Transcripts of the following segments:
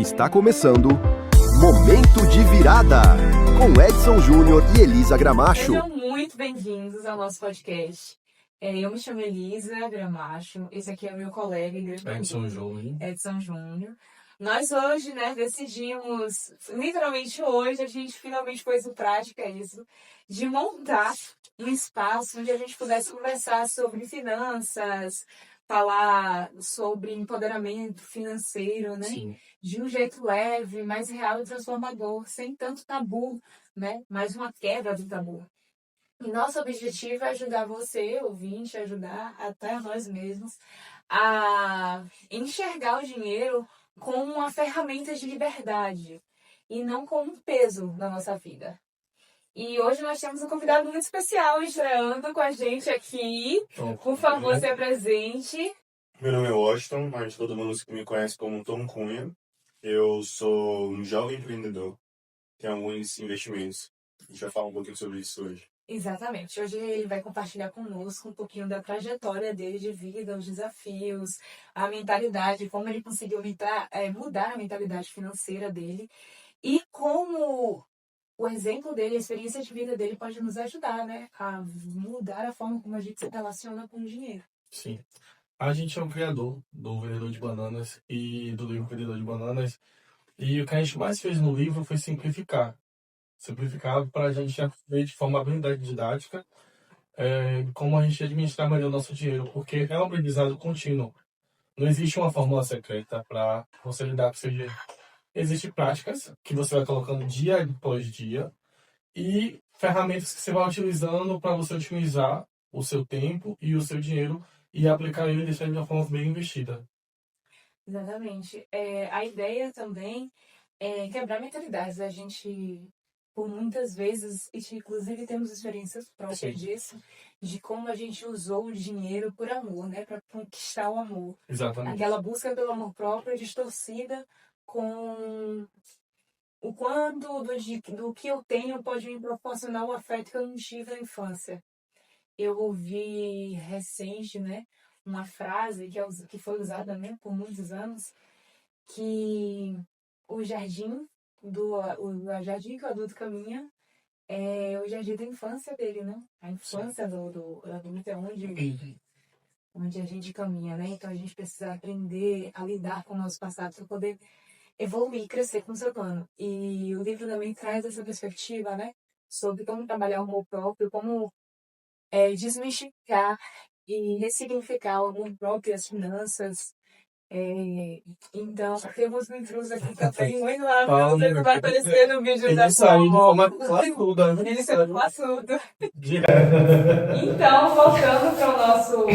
Está começando Momento de Virada, com Edson Júnior e Elisa Gramacho. Sejam muito bem-vindos ao nosso podcast. Eu me chamo Elisa Gramacho, esse aqui é o meu colega Edson Júnior. Nós hoje, decidimos, literalmente hoje, a gente finalmente pôs em prática isso, de montar um espaço onde a gente pudesse conversar sobre finanças, falar sobre empoderamento financeiro, né? Sim. De um jeito leve, mais real e transformador, sem tanto tabu, né? Mais uma quebra do tabu. E nosso objetivo é ajudar você, ouvinte, ajudar até nós mesmos a enxergar o dinheiro como uma ferramenta de liberdade e não como um peso na nossa vida. E hoje nós temos um convidado muito especial estreando com a gente aqui. Por favor, se apresente. Meu nome é Washington, mas todo mundo que me conhece como Tom Cunha. Eu sou um jovem empreendedor, tenho alguns investimentos. A gente vai falar um pouquinho sobre isso hoje. Exatamente. Hoje ele vai compartilhar conosco um pouquinho da trajetória dele de vida, os desafios, a mentalidade, como ele conseguiu mudar a mentalidade financeira dele e como o exemplo dele, a experiência de vida dele pode nos ajudar, a mudar a forma como a gente se relaciona com o dinheiro. Sim. A gente é um criador do Vendedor de Bananas e do livro Vendedor de Bananas. E o que a gente mais fez no livro foi simplificar. Simplificar para a gente ver de forma bem didática como a gente administrar melhor o nosso dinheiro. Porque é um aprendizado contínuo. Não existe uma fórmula secreta para você lidar com o seu dinheiro. Existem práticas que você vai colocando dia após dia e ferramentas que você vai utilizando para você otimizar o seu tempo e o seu dinheiro e aplicar ele e deixar ele de uma forma bem investida. Exatamente. A ideia também é quebrar mentalidades. A gente, por muitas vezes, inclusive temos experiências próprias disso, de como a gente usou o dinheiro por amor, para conquistar o amor. Exatamente. Aquela busca pelo amor próprio distorcida com o quanto do que eu tenho pode me proporcionar o afeto que eu não tive na infância. Eu ouvi recente, uma frase que foi usada por muitos anos, que o jardim que o adulto caminha é o jardim da infância dele, né? A infância do adulto é onde a gente caminha, Então a gente precisa aprender a lidar com o nosso passado para poder evoluir, crescer com o ser humano. E o livro também traz essa perspectiva, sobre como trabalhar o amor próprio, como desmistificar e ressignificar o amor próprio e as finanças. Então, temos um intruso aqui também, muito lá, você vai aparecer no vídeo da Ele saiu de passudo. Então, voltando para o nosso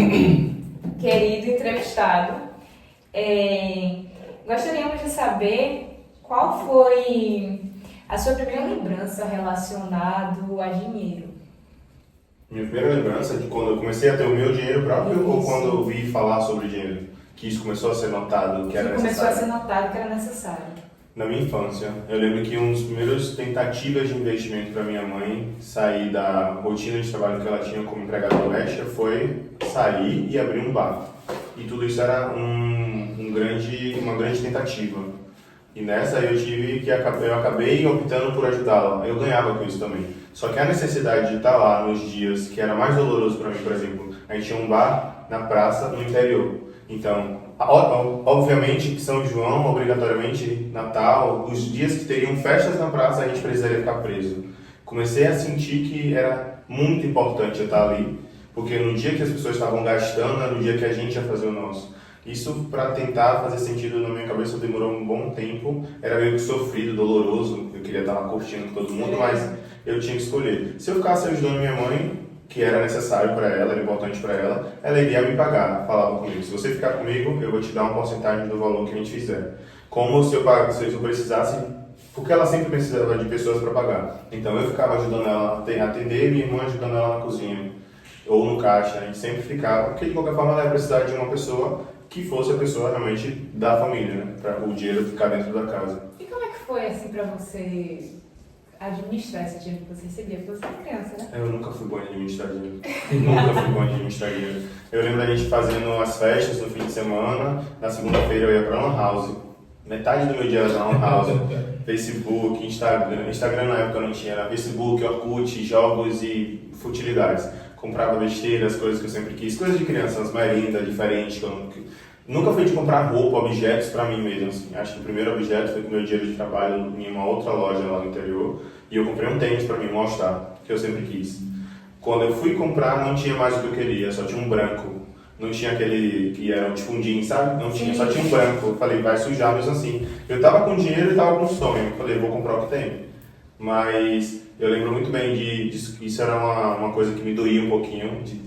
querido entrevistado, gostaríamos de saber qual foi a sua primeira lembrança relacionada a dinheiro. Minha primeira lembrança é de quando eu comecei a ter o meu dinheiro próprio ou quando eu vi falar sobre dinheiro? Que isso começou a ser notado que era necessário? Começou a ser notado que era necessário. Na minha infância, eu lembro que uma das primeiras tentativas de investimento para minha mãe sair da rotina de trabalho que ela tinha como empregada doméstica foi sair e abrir um bar. E tudo isso era uma grande tentativa. E nessa eu acabei optando por ajudá-la. Eu ganhava com isso também. Só que a necessidade de estar lá nos dias que era mais doloroso para mim, por exemplo, a gente tinha um bar na praça no interior. Então, obviamente, São João, obrigatoriamente, Natal, os dias que teriam festas na praça, a gente precisaria ficar preso. Comecei a sentir que era muito importante eu estar ali, porque no dia que as pessoas estavam gastando, era o dia que a gente ia fazer o nosso. Isso, para tentar fazer sentido na minha cabeça, demorou um bom tempo. Era meio que sofrido, doloroso. Eu queria estar lá curtindo com todo mundo, mas eu tinha que escolher. Se eu ficasse ajudando minha mãe, que era necessário para ela, era importante para ela iria me pagar, falava comigo. Se você ficar comigo, eu vou te dar uma porcentagem do valor que a gente fizer. Como se eu precisasse, porque ela sempre precisava de pessoas para pagar. Então eu ficava ajudando ela a atender, minha irmã ajudando ela na cozinha ou no caixa. A gente sempre ficava, porque de qualquer forma ela ia precisar de uma pessoa que fosse a pessoa realmente da família, para o dinheiro ficar dentro da casa. E como é que foi assim para você administrar esse dinheiro que você recebia? Porque você é criança, né? Eu nunca fui bom em administrar dinheiro. Nunca fui bom em administrar dinheiro. Eu lembro da gente fazendo as festas no fim de semana, na segunda-feira eu ia pra Lan House. Metade do meu dia era na Lan House. Facebook, Instagram. Instagram na época não tinha, era Facebook, Orkut, jogos e futilidades. Comprava besteiras, coisas que eu sempre quis, coisas de criança, umas merindas diferentes. Nunca fui de comprar roupa, objetos pra mim mesmo. Assim. Acho que o primeiro objeto foi com o meu dinheiro de trabalho em uma outra loja lá no interior. E eu comprei um tênis pra mim, um All-Star, que eu sempre quis. Quando eu fui comprar, não tinha mais o que eu queria, só tinha um branco. Não tinha aquele que era tipo um jeans, sabe? Não tinha, só tinha um branco. Eu falei, vai sujar mesmo assim. Eu tava com dinheiro e tava com sonho. Eu falei, vou comprar o que tem. Mas eu lembro muito bem isso era uma coisa que me doía um pouquinho, de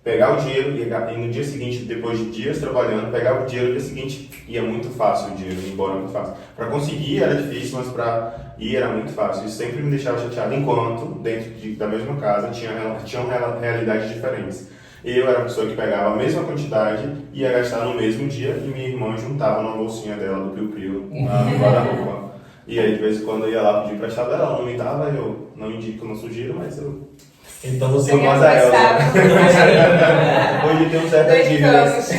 pegar o dinheiro e no dia seguinte, depois de dias trabalhando, pegava o dinheiro no dia seguinte, ia muito fácil o dinheiro, ia embora muito fácil. Para conseguir era difícil, mas para ir era muito fácil. Isso sempre me deixava chateado, enquanto dentro da mesma casa tinham realidades diferentes. Eu era a pessoa que pegava a mesma quantidade e ia gastar no mesmo dia e minha irmã juntava numa bolsinha dela do Piu-Piu no guarda-roupa. E aí de vez em quando eu ia lá pedir emprestado dela, ela não me dava, eu não indico, não sugiro, mas eu... Então você Sou mais a Elza. Hoje tem um certo dívidas.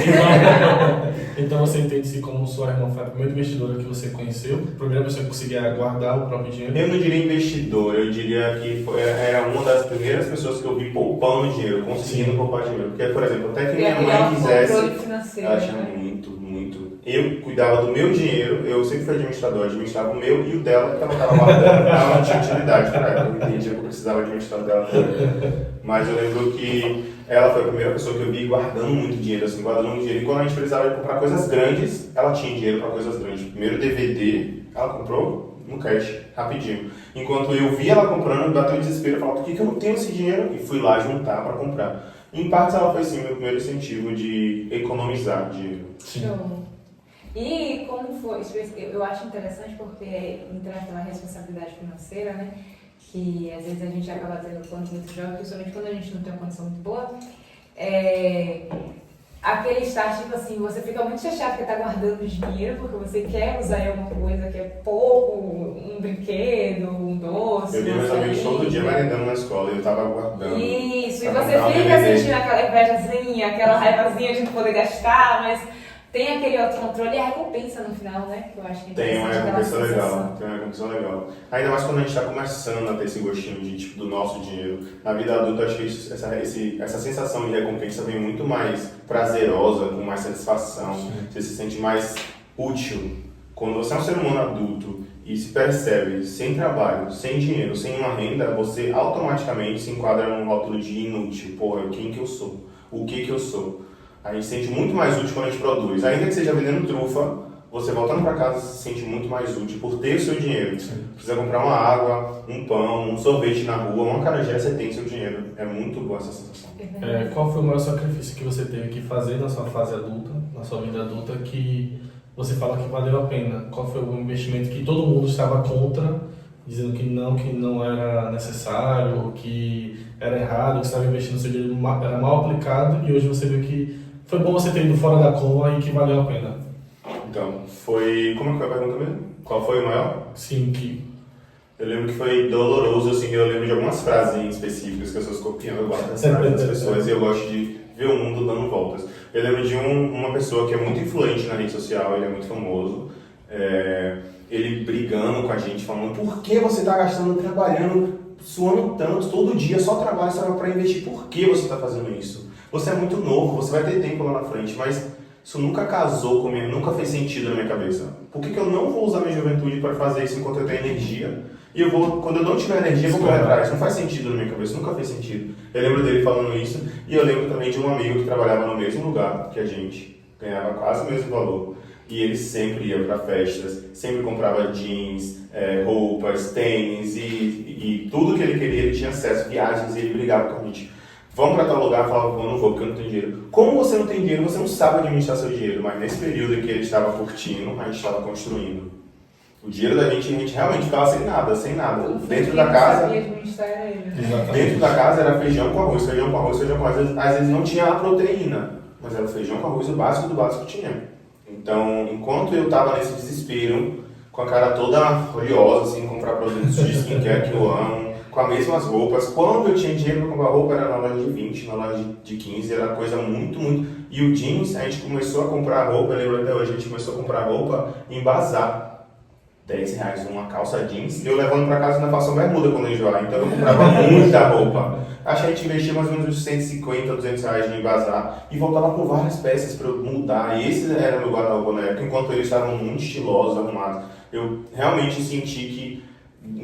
Então você entende-se como sua irmã foi a primeira investidora que você conheceu, a primeira pessoa que conseguia guardar o próprio dinheiro? Eu não diria investidor, eu diria que era uma das primeiras pessoas que eu vi poupando dinheiro, conseguindo poupar dinheiro. Porque, por exemplo, até que minha mãe quisesse, ela tinha muito. Eu cuidava do meu dinheiro, eu sempre fui administrava o meu e o dela, porque ela estava guardando, ela não tinha utilidade para ela, eu entendia que eu precisava administrar o dela também. Mas eu lembro que ela foi a primeira pessoa que eu vi guardando muito dinheiro, assim, guardando muito dinheiro. E quando a gente precisava de comprar coisas grandes, ela tinha dinheiro para coisas grandes. O primeiro DVD, ela comprou no cash, rapidinho. Enquanto eu vi ela comprando, bateu o desespero, eu falava, por que eu não tenho esse dinheiro? E fui lá juntar para comprar. Em partes ela foi sim meu primeiro incentivo de economizar dinheiro. Show. E como foi, eu acho interessante porque entra naquela responsabilidade financeira, né? Que às vezes a gente acaba tendo quando muito jovem, principalmente quando a gente não tem uma condição muito boa. Aquele start, tipo assim, você fica muito chateado porque tá guardando dinheiro, porque você quer usar em alguma coisa que é pouco, um brinquedo, um doce. Eu vi meus amigos todo dia merendando na escola e eu tava guardando. Isso, e você fica sentindo aquela invejazinha, aquela raivazinha de não poder gastar, mas tem aquele autocontrole e a recompensa no final, né? Que eu acho que tem uma recompensa legal. Ainda mais quando a gente está começando a ter esse gostinho de, tipo, do nosso dinheiro. Na vida adulta, acho que essa sensação de recompensa vem muito mais prazerosa, com mais satisfação. Você se sente mais útil. Quando você é um ser humano adulto e se percebe sem trabalho, sem dinheiro, sem uma renda, você automaticamente se enquadra num rótulo de inútil. Porra, quem que eu sou? O que eu sou? A gente se sente muito mais útil quando a gente produz. Ainda que seja vendendo trufa, você voltando para casa se sente muito mais útil por ter o seu dinheiro. Sim. Precisa comprar uma água, um pão, um sorvete na rua, uma acarajé, você tem seu dinheiro. É muito boa essa sensação. Qual foi o maior sacrifício que você teve que fazer na sua fase adulta, na sua vida adulta, que você fala que valeu a pena? Qual foi o investimento que todo mundo estava contra, dizendo que não era necessário, que era errado, que estava investindo seu dinheiro, era mal aplicado, e hoje você vê que foi bom você ter ido fora da coma e que valeu a pena? Então, foi... Como é que foi a pergunta mesmo? Qual foi o maior? Sim, que... Eu lembro que foi doloroso, assim, eu lembro de algumas frases específicas que as pessoas copiam, eu gosto das frases das pessoas e eu gosto de ver o mundo dando voltas. Eu lembro de uma pessoa que é muito influente na rede social, ele é muito famoso, ele brigando com a gente, falando, por que você está gastando, trabalhando, suando tanto, todo dia, só trabalha, só para investir, por que você está fazendo isso? Você é muito novo, você vai ter tempo lá na frente, mas isso nunca casou comigo, nunca fez sentido na minha cabeça. Por que eu não vou usar minha juventude para fazer isso enquanto eu tenho energia? E quando eu não tiver energia, eu vou correr atrás. Não faz sentido na minha cabeça, nunca fez sentido. Eu lembro dele falando isso, e eu lembro também de um amigo que trabalhava no mesmo lugar que a gente, ganhava quase o mesmo valor. E ele sempre ia para festas, sempre comprava jeans, roupas, tênis e tudo que ele queria, ele tinha acesso, viagens, e ele brigava com a gente. Vamos para tal lugar, falava, eu não vou porque eu não tenho dinheiro. Como você não tem dinheiro, você não sabe administrar seu dinheiro, mas nesse período em que ele estava curtindo, a gente estava construindo. O dinheiro da gente, a gente realmente ficava sem nada. Dentro da casa, era feijão com arroz. Às vezes não tinha a proteína, mas era feijão com arroz, o básico do básico tinha. Então, enquanto eu estava nesse desespero, com a cara toda oleosa, assim, comprar produtos de skincare que eu amo, com as mesmas roupas. Quando eu tinha dinheiro para comprar roupa, era na loja de 20, na loja de 15, era coisa muito, muito... E o jeans, a gente começou a comprar roupa, eu lembro até hoje, a gente começou a comprar roupa em bazar. R$10 uma calça jeans, e eu levando para casa na faço bermuda quando eu enjoar, então eu comprava muita roupa. Acho que a gente investia mais ou menos uns 150, R$200 em bazar e voltava com várias peças para eu mudar. E esse era meu guarda-roupa na época, enquanto eles estavam muito estilosos, arrumados. Eu realmente senti que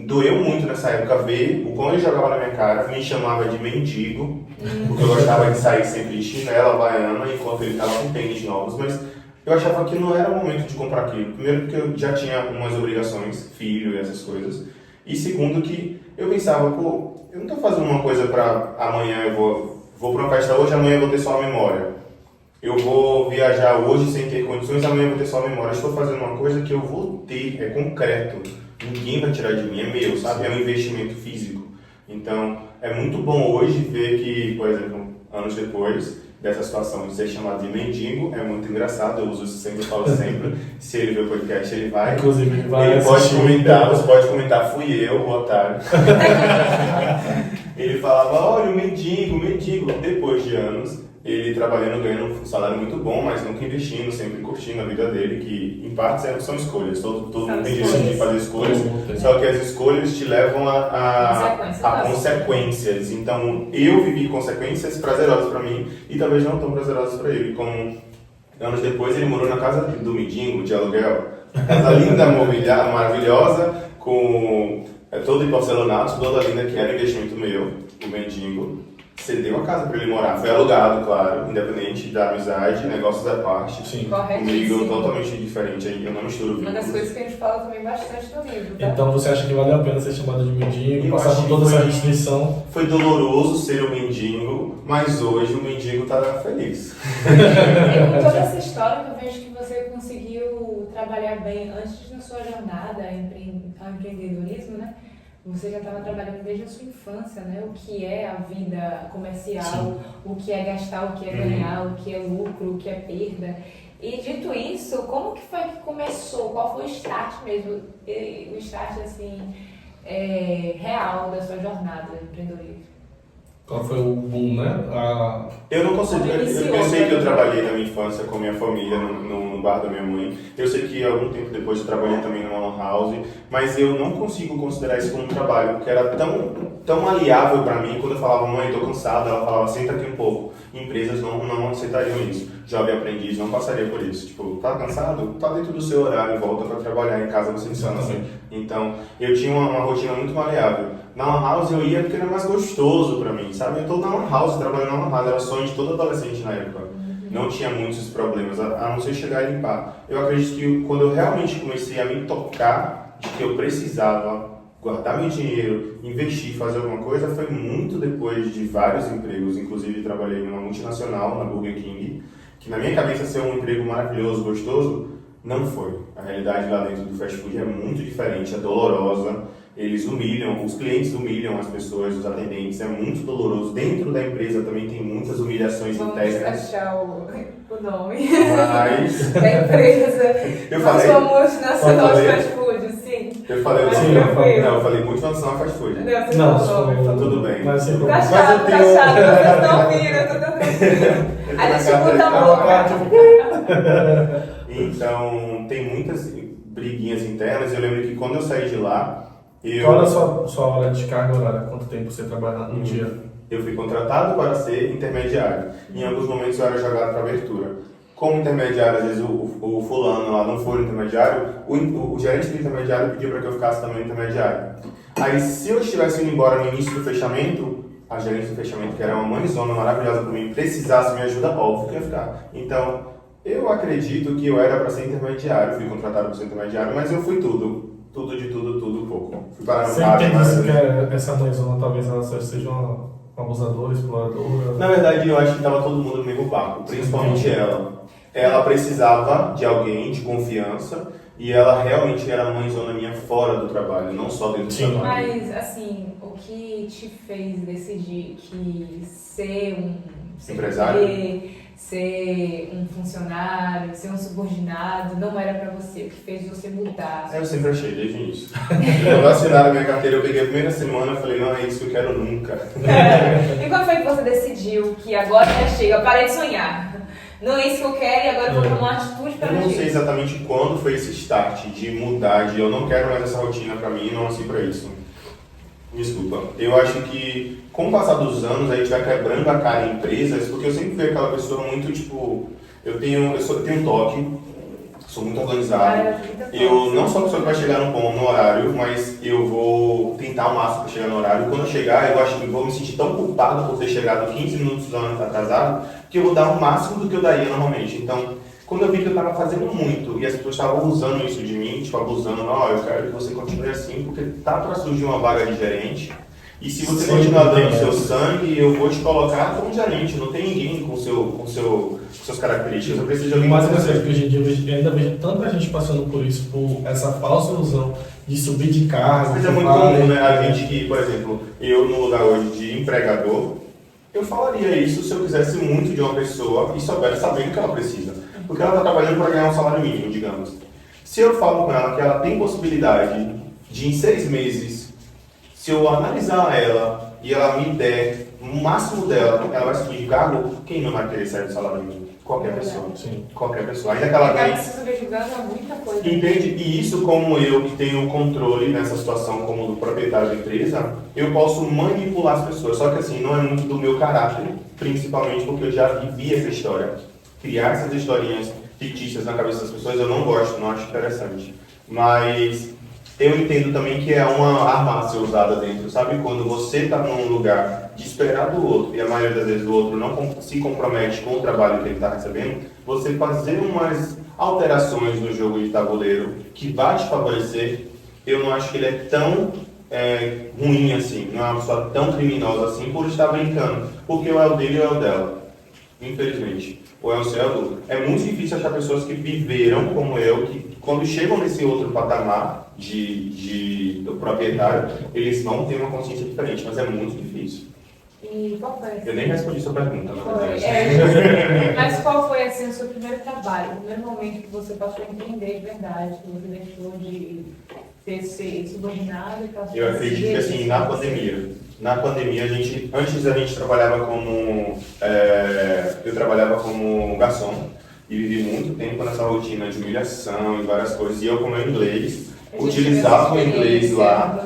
doeu muito nessa época ver o quão ele jogava na minha cara, me chamava de mendigo, porque eu gostava de sair sempre de chinela, havaiana, enquanto ele estava com tênis novos, mas eu achava que não era o momento de comprar aquilo. Primeiro porque eu já tinha umas obrigações, filho e essas coisas. E segundo que eu pensava, pô, eu não estou fazendo uma coisa para amanhã eu vou para uma festa hoje, amanhã eu vou ter só a memória. Eu vou viajar hoje sem ter condições, amanhã eu vou ter só a memória. Eu estou fazendo uma coisa que eu vou ter, é concreto. Ninguém vai tirar de mim, é meu, sabe? É um investimento físico. Então, é muito bom hoje ver que, por exemplo, anos depois dessa situação de ser chamado de mendigo, é muito engraçado, eu uso isso sempre, eu falo sempre. Se ele ver o podcast, ele vai. Inclusive, ele vai Ele pode assistir. comentar, você pode comentar, fui eu, o otário. Ele falava, olha, o mendigo. Depois de anos, ele trabalhando, ganhando um salário muito bom, mas nunca investindo, sempre curtindo a vida dele, que em parte são escolhas. Todo mundo tem direito de fazer escolhas, só que as escolhas te levam a consequências. Então, eu vivi consequências prazerosas para mim e talvez não tão prazerosas para ele. Como anos depois, ele morou na casa do mendigo, de aluguel. Uma casa linda, mobiliada, maravilhosa, com todo em porcelanato, toda linda, que era investimento meu, o mendigo. Cedeu a casa para ele morar. Foi alugado, claro, independente da amizade, negócios à parte. Sim. Comigo totalmente diferente, aí eu não misturo Uma das vínculos. coisas que a gente fala também bastante no livro, tá? Então você acha que vale a pena ser chamado de mendigo, Eu passar acho por que toda essa foi- restrição? Foi doloroso ser o mendigo, mas hoje o mendigo tá feliz. E com toda essa história, eu vejo que você conseguiu trabalhar bem antes da sua jornada ao empreendedorismo, né? Você já estava trabalhando desde a sua infância, né? O que é a vida comercial, Sim. o que é gastar, o que é ganhar, o que é lucro, o que é perda. E dito isso, como que foi que começou? Qual foi o start mesmo? O start, assim, real da sua jornada de empreendedorismo? Qual foi o boom, né? Eu não consigo. Como iniciou, Eu sei que eu né? trabalhei na minha infância com minha família, no bar da minha mãe. Eu sei que algum tempo depois eu trabalhei também numa lan house, mas eu não consigo considerar isso como um trabalho, porque era tão maleável para mim. Quando eu falava, mãe, tô cansado, ela falava, senta aqui um pouco. Empresas não aceitariam isso. Jovem aprendiz não passaria por isso. Tipo, tá cansado? Tá dentro do seu horário, volta para trabalhar em casa, você descansa. Então, eu tinha uma rotina muito maleável. Na lan house eu ia porque era mais gostoso pra mim, sabe? Eu tô na lan house, trabalhando na lan house, era sonho de todo adolescente na época. Não tinha muitos problemas, a não ser chegar e limpar. Eu acredito que quando eu realmente comecei a me tocar de que eu precisava guardar meu dinheiro, investir, fazer alguma coisa, foi muito depois de vários empregos. Inclusive trabalhei numa multinacional, na Burger King, que na minha cabeça ser um emprego maravilhoso, gostoso, não foi. A realidade lá dentro do fast food é muito diferente, é dolorosa. Eles humilham, os clientes humilham as pessoas, os atendentes, é muito doloroso. Dentro da empresa também tem muitas humilhações Vamos internas. achar o nome Mas da empresa. eu Nós falei, somos nacional de falei. fast food, sim. eu falei, Mas não, tranquilo. eu falei multinacional fast food. Não, você Não, falou o nome. Tá tudo bem. Mas sem Tá problema. chato, Mas eu tenho- vocês não viram, tudo tranquilo. A gente muda a boca. Então, tem muitas briguinhas internas. Eu lembro que quando eu saí de lá, Qual era a sua hora de carga horária? Quanto tempo você trabalha no dia? eu fui contratado para ser intermediário. Em alguns momentos eu era jogado para abertura. Como intermediário, às vezes o fulano lá não for intermediário, o gerente do intermediário pediu para que eu ficasse também intermediário. Aí, se eu estivesse indo embora no início do fechamento, a gerente do fechamento, que era uma mãezona maravilhosa para mim, precisasse me ajuda, óbvio que eu ia ficar. Então, eu acredito que eu era para ser intermediário, fui contratado para ser intermediário, mas eu fui tudo de tudo um pouco. Fui parar no Você bar, entende mas... isso que essa mãezona talvez ela seja uma abusadora, exploradora? Na verdade, eu acho que estava todo mundo no mesmo barco, principalmente ela. Ela precisava de alguém de confiança e ela realmente era a mãezona minha fora do trabalho, não só dentro do Sim. trabalho. Mas, assim, o que te fez decidir que ser um Empresário? ser um funcionário, ser um subordinado, não era pra você, o que fez você mudar? Eu sempre achei, desde o início. Quando assinaram a minha carteira, eu peguei a primeira semana e falei, não é isso que eu quero nunca. E quando foi que você decidiu que agora já chega, eu parei de sonhar? Não é isso que eu quero e agora eu vou tomar uma atitude para Eu não isso. sei exatamente quando foi esse start de mudar, de eu não quero mais essa rotina pra mim, não nasci pra isso. Desculpa. Eu acho que com o passar dos anos a gente vai quebrando a cara em empresas, porque eu sempre fui aquela pessoa muito tipo, eu tenho toque, sou muito organizado. Eu não sou a pessoa que vai chegar no horário, mas eu vou tentar ao máximo para chegar no horário. Quando eu chegar, eu acho que vou me sentir tão culpado por ter chegado 15 minutos antes atrasado, que eu vou dar o máximo do que eu daria normalmente. Então, quando eu vi que eu estava fazendo muito e as pessoas estavam usando isso de mim, tipo, abusando, não, eu quero que você continue assim, porque tá para surgir uma vaga de gerente. E se você continuar dando o seu sangue, eu vou te colocar como gerente. Não tem ninguém com suas características. Eu preciso de alguém Mas com é você. que hoje em dia eu ainda vejo tanta gente passando por isso, por essa falsa ilusão de subir de cargo. Mas é muito comum, né? A gente que, por exemplo, eu no lugar hoje de empregador, eu falaria isso se eu quisesse muito de uma pessoa e soubesse saber o que ela precisa. Porque ela está trabalhando para ganhar um salário mínimo, digamos. Se eu falo com ela que ela tem possibilidade de, em 6 meses, se eu analisar ela e ela me der o máximo dela, ela vai subir de cargo, quem não vai querer sair do salário mínimo? Qualquer pessoa. Sim. Qualquer pessoa. Ainda que ela ganhe. Você subjugando a muita coisa. Entende? E isso, como eu que tenho controle nessa situação como do proprietário da empresa, eu posso manipular as pessoas. Só que assim, não é muito do meu caráter, principalmente porque eu já vivi essa história. Criar essas historinhas fictícias na cabeça das pessoas eu não gosto, não acho interessante. Mas eu entendo também que é uma arma a ser usada dentro, sabe? Quando você está num lugar de esperar do outro, e a maioria das vezes o outro não se compromete com o trabalho que ele está recebendo, você fazer umas alterações no jogo de tabuleiro que vai te favorecer, eu não acho que ele é tão ruim assim, não é uma pessoa tão criminosa assim por estar brincando, porque ou é o dele ou é o dela, infelizmente. Ou é o seu ou é o do outro. É muito difícil achar pessoas que viveram como eu, que quando chegam nesse outro patamar do proprietário, eles vão ter uma consciência diferente, mas é muito difícil. E qual foi? Eu nem respondi sua pergunta, na Foi. verdade. Mas qual foi assim, o seu primeiro trabalho, o primeiro momento que você passou a empreender de verdade, que você deixou de ser subordinado e passou Eu acredito que assim, na pandemia. Na pandemia, antes a gente trabalhava como... eu trabalhava como garçom e vivi muito tempo nessa rotina de humilhação e várias coisas. E eu, como inglês, utilizava o inglês lá.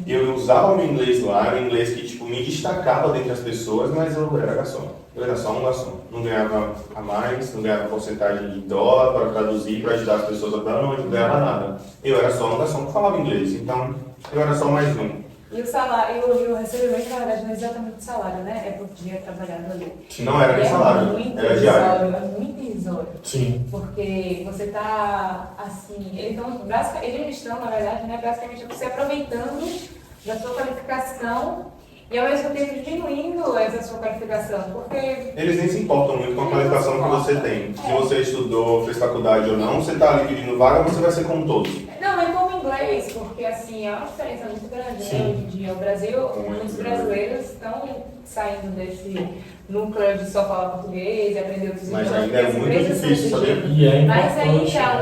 Eu usava o inglês lá, era um inglês que tipo, me destacava dentre as pessoas, mas eu era garçom. Eu era só um garçom. Não ganhava a mais, não ganhava porcentagem de dólar para traduzir, para ajudar as pessoas a dar, não ganhava nada. Eu era só um garçom que falava inglês, então eu era só mais um. E o salário, e o recebimento, na verdade, não é exatamente o salário, né? É por dia trabalhado ali. Não era nem salário, era diário. É muito irrisório. Sim. Porque você está, assim, eles estão, na verdade, né, basicamente você aproveitando da sua qualificação e ao mesmo tempo diminuindo essa sua qualificação, porque... Eles nem se importam muito com a qualificação que você tem. Se você estudou, fez faculdade ou não, você está ali pedindo vaga, você vai ser como todos. Não, é como inglês, porque assim, é uma diferença muito grande, né? Hoje em dia, o Brasil, muitos brasileiros estão saindo desse núcleo de só falar português e aprender outros idiomas. Mas ainda é muito difícil, sabia? E é Mas importante. ainda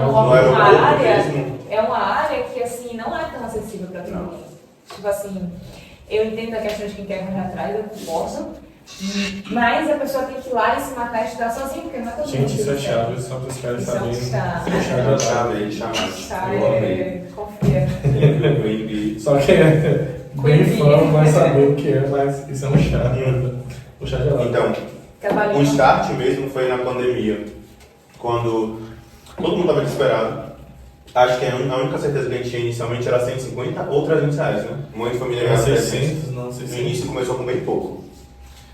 é uma área que assim, não é tão acessível para todo mundo. Tipo assim, eu entendo a questão de quem quer correr atrás, eu posso, mas a pessoa tem que ir lá e se matar e estudar sozinho, porque não é todo mundo. Gente, isso é chave, só vocês querem Isso é um saber. chave. Eu chamei, chamaste. Eu amei. Confia. Só quem é bem fã vai saber o que é, mas isso é um chá. O chá gelado. Então, o start mesmo foi na pandemia, quando todo mundo estava desesperado. Acho que a única certeza que a gente tinha inicialmente era 150 ou 300 reais, né? Mãe de família ganhava 600, não, No 600. início começou com bem pouco.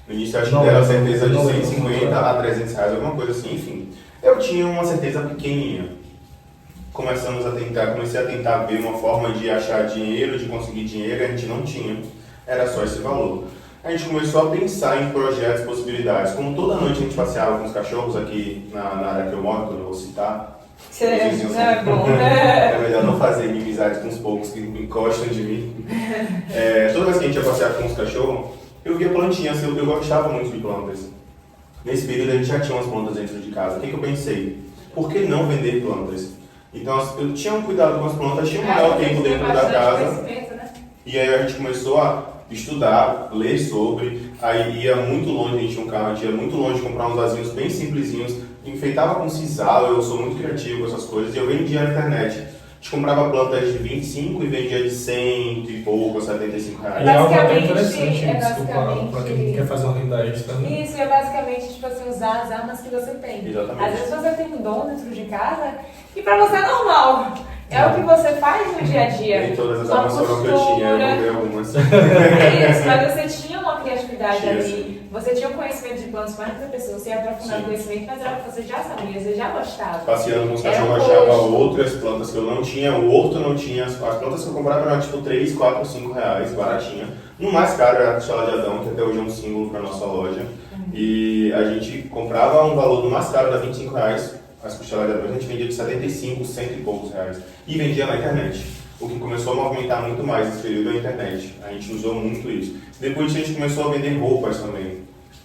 No início acho Não, que era a não, certeza de não, 150 a 300 reais, alguma coisa assim, enfim. Eu tinha uma certeza pequenininha. Comecei a tentar ver uma forma de achar dinheiro, de conseguir dinheiro, e a gente não tinha. Era só esse valor. A gente começou a pensar em projetos, possibilidades. Como toda noite a gente passeava com os cachorros aqui na área que eu moro, que eu não vou citar. Não é bom. É melhor não fazer inimizades com os poucos que encostam de mim. Toda vez que a gente ia passear com os cachorros, eu via plantinhas, eu gostava muito de plantas. Nesse período a gente já tinha umas plantas dentro de casa. O que eu pensei? Por que não vender plantas? Então eu tinha um cuidado com as plantas, tinha um maior tempo dentro da casa. Né? E aí a gente começou a estudar, ler sobre, aí ia muito longe, a gente tinha um carro, a gente ia muito longe comprar uns vasinhos bem simplesinhos, enfeitava com sisal, eu sou muito criativo com essas coisas, e eu vendia na internet. A gente comprava plantas de 25 e vendia de 100 e pouco, 75 E reais. é algo até Basicamente, interessante, é desculpa, basicamente- para quem quer fazer uma renda extra, né? Isso é basicamente, tipo assim, usar as armas que você tem. Exatamente. Às vezes você tem um dom dentro de casa e pra você é normal. É o que você faz no dia a dia. Nem todas as Sua armas foram que eu tinha, eu postura. comprei algumas. É isso, mas você tinha uma criatividade Tinha, ali, você tinha um conhecimento de plantas mais que a pessoa, você ia aprofundar Sim. o conhecimento, mas era o que você já sabia, você já gostava. Passeando com os Era cachorros, um achava gosto. outras plantas que eu não tinha, o horto não tinha, as plantas que eu comprava eram tipo 3, 4, 5 reais, baratinha. No mais caro era a costela de Adão, que até hoje é um símbolo para nossa loja. E a gente comprava um valor no mais caro, era 25 reais, as costelas de Adão, a gente vendia de 75, 100 e poucos reais. E vendia na internet. O que começou a movimentar muito mais nesse período é a internet. A gente usou muito isso. Depois a gente começou a vender roupas também,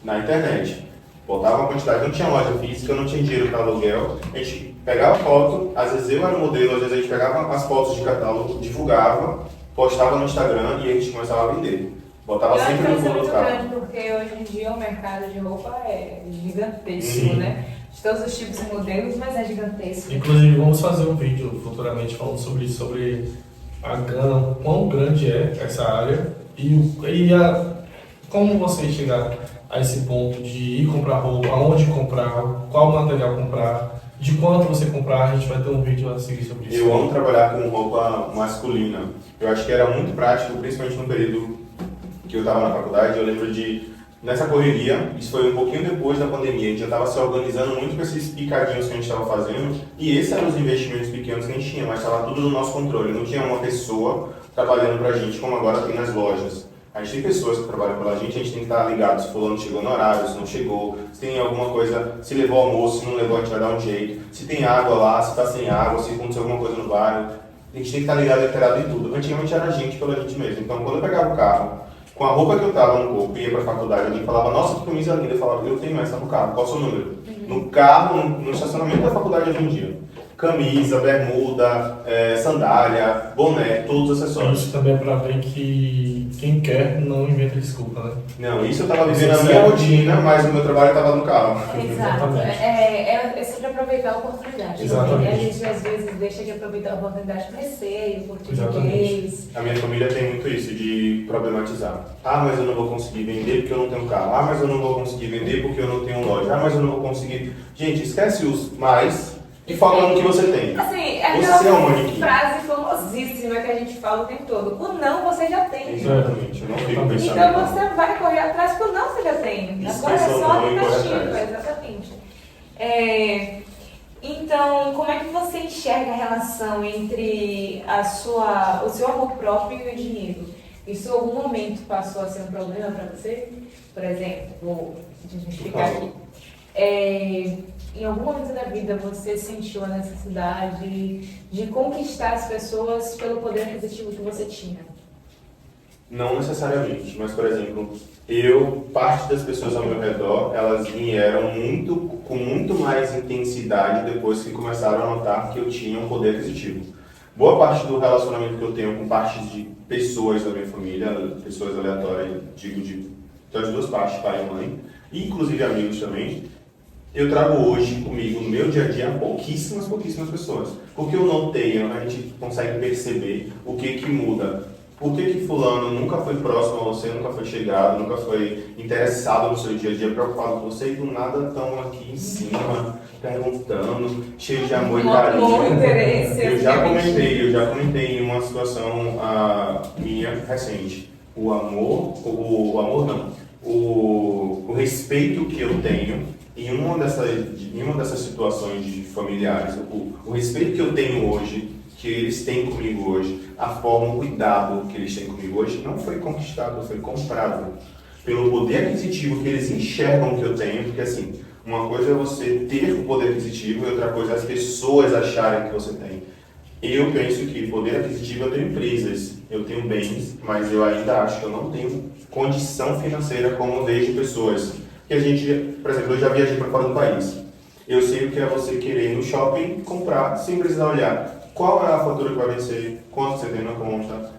na internet. Botava uma quantidade, não tinha loja física, não tinha dinheiro para aluguel. A gente pegava foto, às vezes eu era o modelo, às vezes a gente pegava as fotos de catálogo, divulgava, postava no Instagram e a gente começava a vender. Botava Eu acho sempre que no isso é fundo do muito carro. grande, porque hoje em dia o mercado de roupa é gigantesco, Sim. né? De todos os tipos e modelos, mas é gigantesco. Inclusive, vamos fazer um vídeo futuramente falando sobre isso, sobre a gana, quão grande é essa área como você chegar a esse ponto de ir comprar roupa, aonde comprar, qual material comprar, de quanto você comprar. A gente vai ter um vídeo a seguir sobre isso. Eu amo trabalhar com roupa masculina. Eu acho que era muito prático, principalmente no período que eu estava na faculdade. Eu lembro de, nessa correria, isso foi um pouquinho depois da pandemia, a gente já estava se organizando muito com esses picadinhos que a gente estava fazendo, e esses eram os investimentos pequenos que a gente tinha, mas estava tudo no nosso controle. Não tinha uma pessoa trabalhando para a gente como agora tem nas lojas. A gente tem pessoas que trabalham pela gente, a gente tem que estar ligado se fulano chegou no horário, se não chegou, se tem alguma coisa, se levou almoço, se não levou, a gente vai dar um jeito, se tem água lá, se está sem água, se aconteceu alguma coisa no bairro. A gente tem que estar ligado e inteirado em tudo. Antigamente era a gente pela gente mesmo. Então, quando eu pegava o carro, com a roupa que eu tava no corpo e ia pra faculdade, alguém falava, nossa, que camisa linda. Eu falava, eu tenho essa no carro, qual é o seu número? No carro, no estacionamento da faculdade eu vendia. Camisa, bermuda, sandália, boné, todos os acessórios. Isso também é para ver que quem quer não inventa desculpa, né? Não, isso eu tava vivendo a minha rotina, mas o meu trabalho tava no carro. Exato. Exatamente. É sempre aproveitar a oportunidade. Exatamente. A gente às vezes deixa de aproveitar a oportunidade por receio, por Exatamente. timidez. A minha família tem muito isso, de problematizar. Ah, mas eu não vou conseguir vender porque eu não tenho carro. Ah, mas eu não vou conseguir vender porque eu não tenho loja. Ah, mas eu não vou conseguir... Gente, esquece os mais e foca no que você tem. Assim, é Você é um aquela manequim. frase famosíssima que a gente fala o tempo todo. O não você já tem. Exatamente, eu não fico pensando. Então você vai correr atrás porque o não você já tem. Agora é Esqueça o só não e corre tentativa, atrás. exatamente. Então, como é que você enxerga a relação entre o seu amor próprio e o dinheiro? Isso em algum momento passou a ser um problema para você? Por exemplo, vou desmistificar aqui. Em algum momento da vida você sentiu a necessidade de conquistar as pessoas pelo poder aquisitivo que você tinha? Não necessariamente, mas por exemplo, parte das pessoas ao meu redor, elas vieram com muito mais intensidade depois que começaram a notar que eu tinha um poder aquisitivo. Boa parte do relacionamento que eu tenho com parte de pessoas da minha família, pessoas aleatórias, digo das duas partes, pai e mãe, e inclusive amigos também, eu trago hoje comigo no meu dia a dia pouquíssimas pessoas. Porque eu notei, a gente consegue perceber o que muda. Por que fulano nunca foi próximo a você, nunca foi chegado, nunca foi interessado no seu dia a dia, preocupado com você e do nada estão aqui em cima, perguntando, cheio de amor e carinho. Interesse, Eu já comentei em uma situação minha recente. O respeito que eu tenho em uma dessas situações de familiares, o respeito que eu tenho hoje, que eles têm comigo hoje, a forma, o cuidado que eles têm comigo hoje, não foi conquistado, foi comprado pelo poder aquisitivo que eles enxergam que eu tenho, porque assim, uma coisa é você ter o poder aquisitivo e outra coisa é as pessoas acharem que você tem. Eu penso que poder aquisitivo eu tenho empresas, eu tenho bens, mas eu ainda acho que eu não tenho condição financeira como eu vejo pessoas. que a gente, por exemplo, eu já viajei para fora do país. Eu sei o que é você querer ir no shopping comprar sem precisar olhar qual é a fatura que vai vencer, quanto você tem na conta,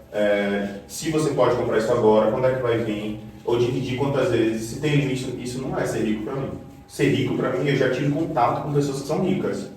se você pode comprar isso agora, quando é que vai vir, ou dividir quantas vezes, se tem limite. Isso não é ser rico para mim. Ser rico para mim, eu já tive contato com pessoas que são ricas.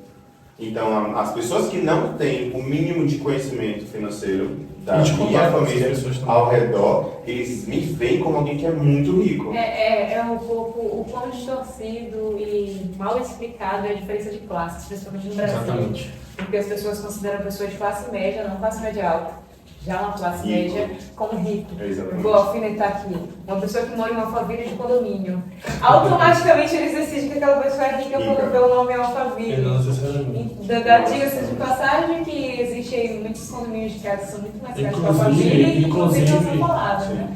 Então, as pessoas que não têm o mínimo de conhecimento financeiro da minha família ao redor, eles me veem como alguém que é muito rico. É um pouco o quão distorcido e mal explicado é a diferença de classes, principalmente no Brasil. Exatamente. Porque as pessoas consideram pessoas de classe média, não classe média alta, já uma classe média, como rico. Vou alfinetar aqui. Uma pessoa que mora em uma família de condomínio. Automaticamente eles decidem que aquela pessoa é rica pelo nome Alphaville. Diga-se de passagem que existem muitos condomínios de casa que são muito mais caros que a Alphaville, inclusive não são falados, né?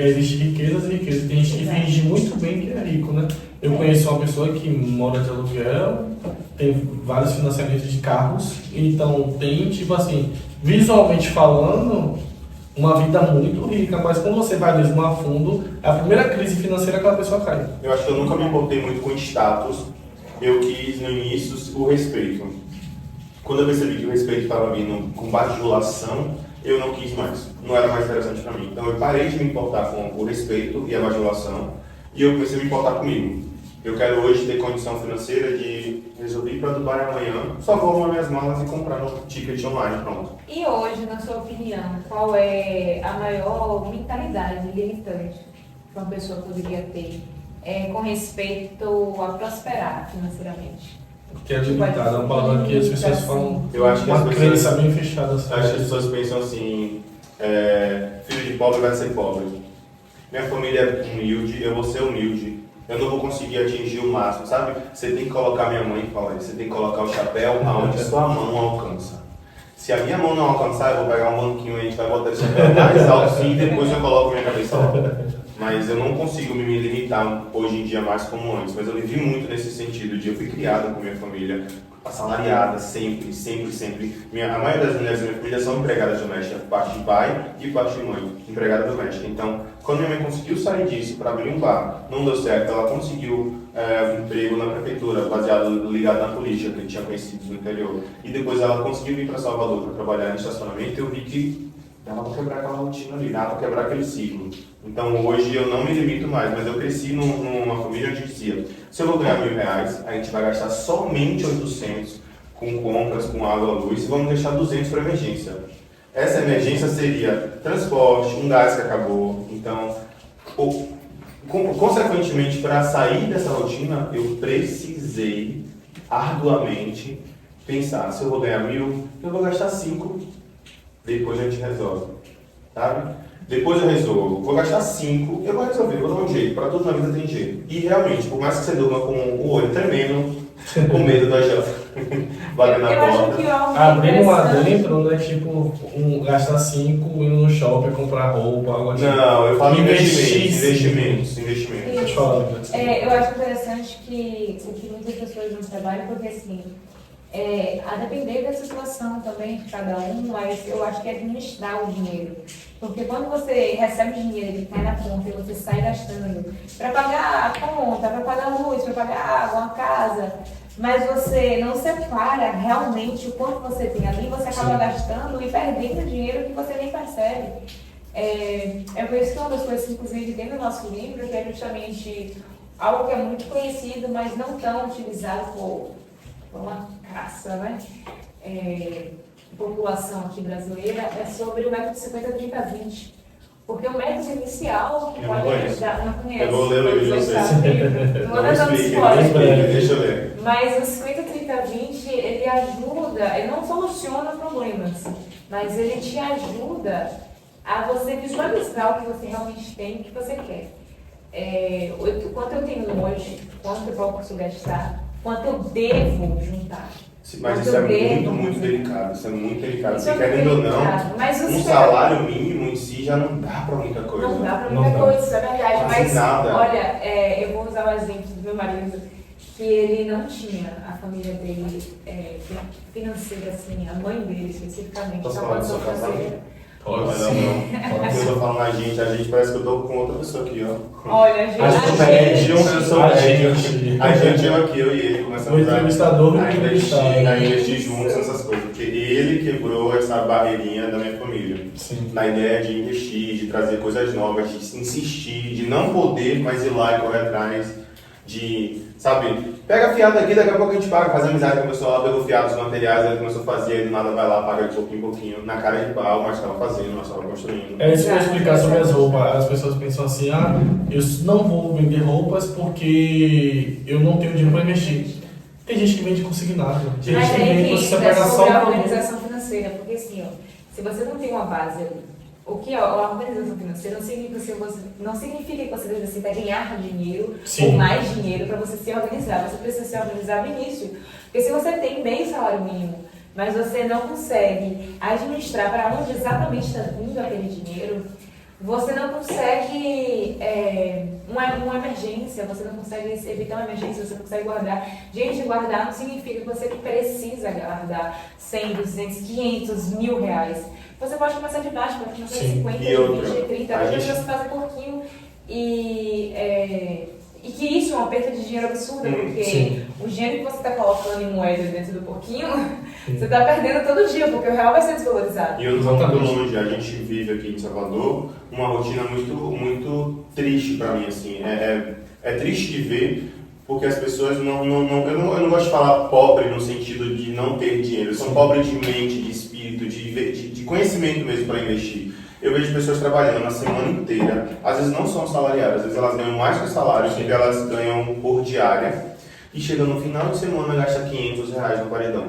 Existem riquezas e riquezas. Tem gente que finge muito bem que é rico, né? Eu conheço uma pessoa que mora de aluguel, tem vários financiamentos de carros, então tem, tipo assim, visualmente falando, uma vida muito rica, mas quando você vai mesmo a fundo, é a primeira crise financeira que a pessoa cai. Eu acho que eu nunca me importei muito com status, eu quis no início o respeito. Quando eu percebi que o respeito estava vindo com bajulação, eu não quis mais, não era mais interessante para mim. Então eu parei de me importar com o respeito e a bajulação, e eu comecei a me importar comigo. Eu quero hoje ter condição financeira de resolver ir para Dubai amanhã, só vou arrumar minhas malas e comprar no ticket online, pronto. E hoje, na sua opinião, qual é a maior mentalidade limitante que uma pessoa poderia ter com respeito a prosperar financeiramente? Que é limitada, é uma palavra que as pessoas falam, eu acho que uma crença bem fechada. Assim. Acho que as pessoas pensam assim, filho de pobre vai ser pobre. Minha família é humilde, eu vou ser humilde. Eu não vou conseguir atingir o máximo, sabe? Você tem que colocar, minha mãe fala isso, você tem que colocar o chapéu aonde sua mão alcança. Se a minha mão não alcançar, eu vou pegar um banquinho e a gente vai botar esse chapéu mais alto sim, e depois eu coloco minha cabeça lá. Mas eu não consigo me limitar hoje em dia mais como antes, mas eu vivi muito nesse sentido de eu fui criado com minha família, assalariada, sempre. A maioria das mulheres da minha família são empregadas domésticas, parte de pai e parte de mãe, empregada doméstica. Então, quando minha mãe conseguiu sair disso para abrir um bar, não deu certo, ela conseguiu um emprego na prefeitura, ligado na política, que eu tinha conhecido no interior. E depois ela conseguiu vir para Salvador para trabalhar em estacionamento, e eu vi que dava para quebrar aquela rotina ali, dava para quebrar aquele ciclo. Então hoje eu não me limito mais, mas eu cresci numa família onde dizia, se eu vou ganhar R$1.000, a gente vai gastar somente 800 com compras, com água, luz, e vamos deixar 200 para emergência. Essa emergência seria transporte, um gás que acabou. Então, consequentemente, para sair dessa rotina, eu precisei arduamente pensar, se eu vou ganhar 1.000, eu vou gastar 5, depois a gente resolve, sabe? Depois eu resolvo, vou gastar 5, eu vou resolver, vou dar um jeito, para tudo na vida tem jeito. E realmente, por mais que você durma com o olho tremendo, com medo da janta bater na porta. Abrir lá dentro não é tipo gastar 5 indo no shopping, comprar roupa, algo assim. Não, eu falo investimentos. Eu acho interessante que o que muitas pessoas não trabalham, porque assim, a depender da situação também de cada um, mas eu acho que é administrar o dinheiro. Porque quando você recebe dinheiro que cai na conta e você sai gastando para pagar a conta, para pagar a luz, para pagar a água, a casa, mas você não separa realmente o quanto você tem ali, você acaba gastando e perdendo dinheiro que você nem percebe. É por isso que uma das coisas que inclusive tem no nosso livro, que é justamente algo que é muito conhecido, mas não tão utilizado por uma caça, né? População aqui brasileira, é sobre o método 50-30-20. Porque o método inicial... Eu não conheço. Não conhece. Eu vou ler o livro de vocês. Não vou dando spoiler. Deixa eu ler. Mas o 50-30-20, ele ajuda, ele não soluciona problemas, mas ele te ajuda a você visualizar o que você realmente tem, o que você quer. Quanto eu tenho hoje, quanto eu posso gastar, quanto eu devo juntar. Mas isso é muito delicado, isso é muito delicado. Isso porque querendo ou não, um salário mínimo em si já não dá pra muita coisa. Não dá pra muita coisa, isso é verdade. Mas nada. Olha, eu vou usar o exemplo do meu marido, que ele não tinha a família dele financeira, assim, a mãe dele especificamente, Posso na falar do seu condição financeira. Pode Não, sim. não. Eu tô falando a gente parece que eu tô com outra pessoa aqui, ó. Olha, gente, A gente pede, Eu sou a médico. gente. A gente, eu aqui, eu e ele começamos O entrevistador e o entrevistado. a investir juntos nessas coisas, porque ele quebrou essa barreirinha da minha família. Sim. Na ideia de investir, de trazer coisas novas, de insistir, de não poder mais ir lá e correr atrás, de, sabe, pega fiado aqui, daqui a pouco a gente paga, faz amizade com a pessoa lá, pegou fiado dos materiais, ele começou a fazer, aí do nada vai lá, paga de pouquinho em pouquinho, na cara de pau, mas estava fazendo, nós estávamos construindo. É isso que eu ia explicar sobre as roupas. As pessoas pensam assim, eu não vou vender roupas porque eu não tenho dinheiro para investir. Tem gente que vende consignado, tem Mas gente que aí vende que você entra pega só sobre a o produto. organização financeira, porque assim, ó, se você não tem uma base ali, o que é a organização financeira não significa que você necessita ganhar dinheiro Sim. ou mais dinheiro para você se organizar. Você precisa se organizar no início. Porque se você tem meio salário mínimo, mas você não consegue administrar para onde exatamente está vindo aquele dinheiro, você não consegue uma emergência, você não consegue evitar uma emergência, você não consegue guardar. Gente, guardar não significa que você precisa guardar 100, 200, 500, R$1.000. Você pode começar de baixo, pode começar de 50, de 20, 30, às vezes você faz pouquinho e que isso é uma perda de dinheiro absurda, porque Sim. o dinheiro que você está colocando em moeda dentro do porquinho, você está perdendo todo dia, porque o real vai ser desvalorizado. E eu não estou muito longe, a gente vive aqui em Salvador uma rotina muito triste para mim, assim, é triste de ver, porque as pessoas eu não gosto de falar pobre no sentido de não ter dinheiro, são pobres de mente, de espírito, de conhecimento mesmo para investir. Eu vejo pessoas trabalhando a semana inteira, às vezes não são salariadas, às vezes elas ganham mais que o salário, porque elas ganham por diária, e chega no final de semana e gasta R$500 no paredão.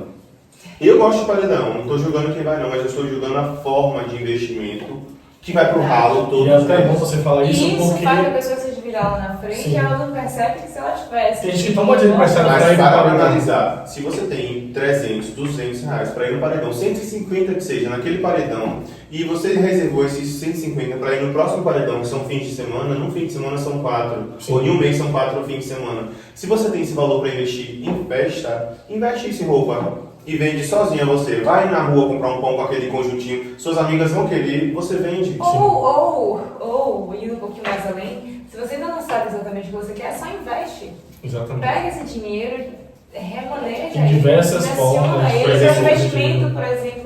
Eu gosto de paredão, não estou julgando quem vai não, mas eu estou julgando a forma de investimento que vai pro ralo todos E é os até bom meses. você falar E isso isso porque faz a pessoa se virar lá na frente Sim. e ela não percebe que se ela tivesse. tem gente que toma dinheiro emprestado Mas para ir para para analisar, se você tem 300, 200 reais para ir no paredão, 150 que seja naquele paredão, e você reservou esses 150 para ir no próximo paredão, que são fins de semana, num fim de semana são 4, Sim. ou em um mês são 4 fins de semana. Se você tem esse valor para investir em festa, investe isso em roupa. E vende sozinha você. Vai na rua comprar um pão com aquele conjuntinho, suas amigas vão querer, você vende. Ou, indo um pouquinho mais além, se você ainda não sabe exatamente o que você quer, só investe. Exatamente. Pega esse dinheiro, remaneja Tem diversas formas, ele. por Esse exemplo, investimento, por exemplo,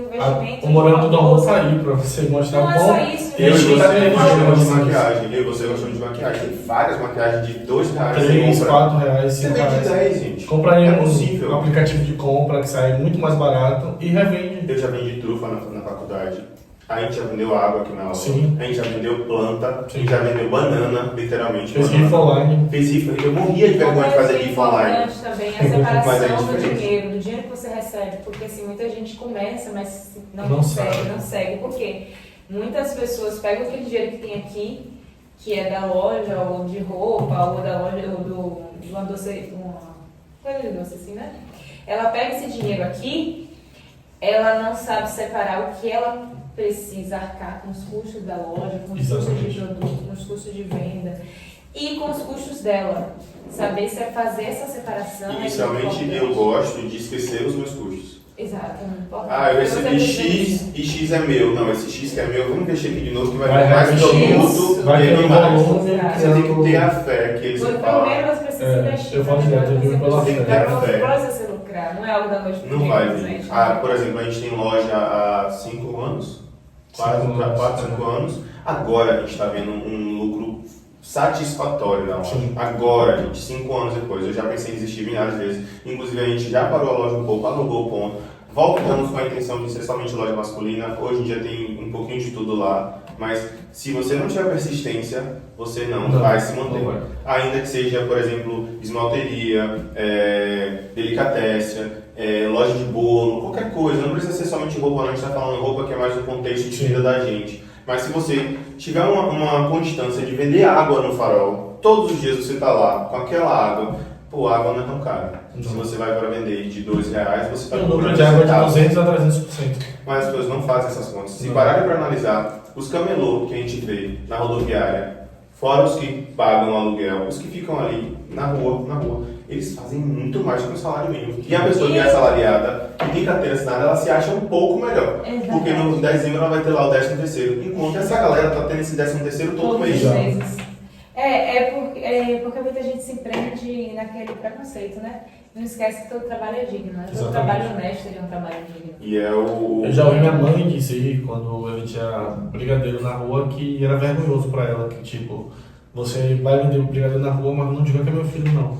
O Morando do Amor tá aí para você mostrar Não o é pão. só isso, Eu e Gente, você tá ganhando dinheiro gostamos de assim. maquiagem. Eu e você gostamos de maquiagem. Tem várias maquiagens de R$2. 3, você compra. R$4, Você R$5. vende 10, gente. Compra aí É um possível. aplicativo de compra que sai muito mais barato e revende. Eu já vendi trufa na faculdade. A gente já vendeu água aqui na aula. Sim. A gente já vendeu planta. A Sim. gente já vendeu banana, literalmente. Fez banana. rifa online. Fez rifa. Eu morria de vergonha de fazer rifa online. Também a Mas é separação do diferente. dinheiro, do dinheiro que você recebe, porque assim, muita gente começa, mas não Não consegue, sabe. não segue. Por quê? Muitas pessoas pegam aquele dinheiro que tem aqui, que é da loja, ou de roupa, ou da loja, ou de uma doce, uma coisa de doce assim, né? Ela pega esse dinheiro aqui, ela não sabe separar o que ela precisa arcar com os custos da loja, com os custos de Exatamente. produto, com os custos de venda e com os custos dela. Saber se é fazer essa separação. Inicialmente eu gosto de esquecer os meus custos. Exato, não importa. Ah, eu recebi Você X e X é meu. Não, esse X que é meu, vamos deixar aqui de novo que vai Vai dar mais repetir produto vai e ter não um mais. volume. Você tem que ter a fé que eles Primeiro falam. você precisa É, investir. eu falo direto, eu vivo pela fé. Pra você lucrar, não é algo da noite pro Não dia, vai simplesmente. vir. Ah, por exemplo, a gente tem loja há 5 anos, 4, 5 anos. Agora a gente está vendo um lucro satisfatório na loja. Sim. Agora, gente, 5 anos depois, eu já pensei em desistir milhares de vezes. Inclusive, a gente já parou a loja um pouco, alugou o ponto. Voltamos com a intenção de ser somente loja masculina. Hoje em dia tem um pouquinho de tudo lá. Mas se você não tiver persistência, você não vai se manter. Não vai. Ainda que seja, por exemplo, esmalteria, delicatessen, loja de bolo, qualquer coisa. Não precisa ser somente roupa, não. A gente está falando roupa que é mais no contexto de Sim. vida da gente. Mas se você tiver uma constância de vender água no Farol, todos os dias você está lá com aquela água, pô, a água não é tão cara. Não. Se você vai para vender de R$2, você está Tem um lucro comprando de água de centavos. 200 a 300%. Mas as pessoas não fazem essas contas. Se Não. pararem para analisar, os camelô que a gente vê na rodoviária, fora os que pagam aluguel, os que ficam ali na rua, eles fazem muito mais que um salário mínimo. E a pessoa que é assalariada, que tem carteira assinada, ela se acha um pouco melhor. Exatamente. Porque no dezembro ela vai ter lá o 13º, enquanto essa galera tá tendo esse 13º todo mês. Todos os meses. Porque muita gente se prende naquele preconceito, né? Não esquece que todo trabalho é digno, né? Todo Exatamente. trabalho honesto é um trabalho digno. E é o... Eu já ouvi minha mãe dizer, quando ele tinha brigadeiro na rua, que era vergonhoso pra ela, que tipo, você vai vender brigadeiro na rua, mas não diga que é meu filho, não.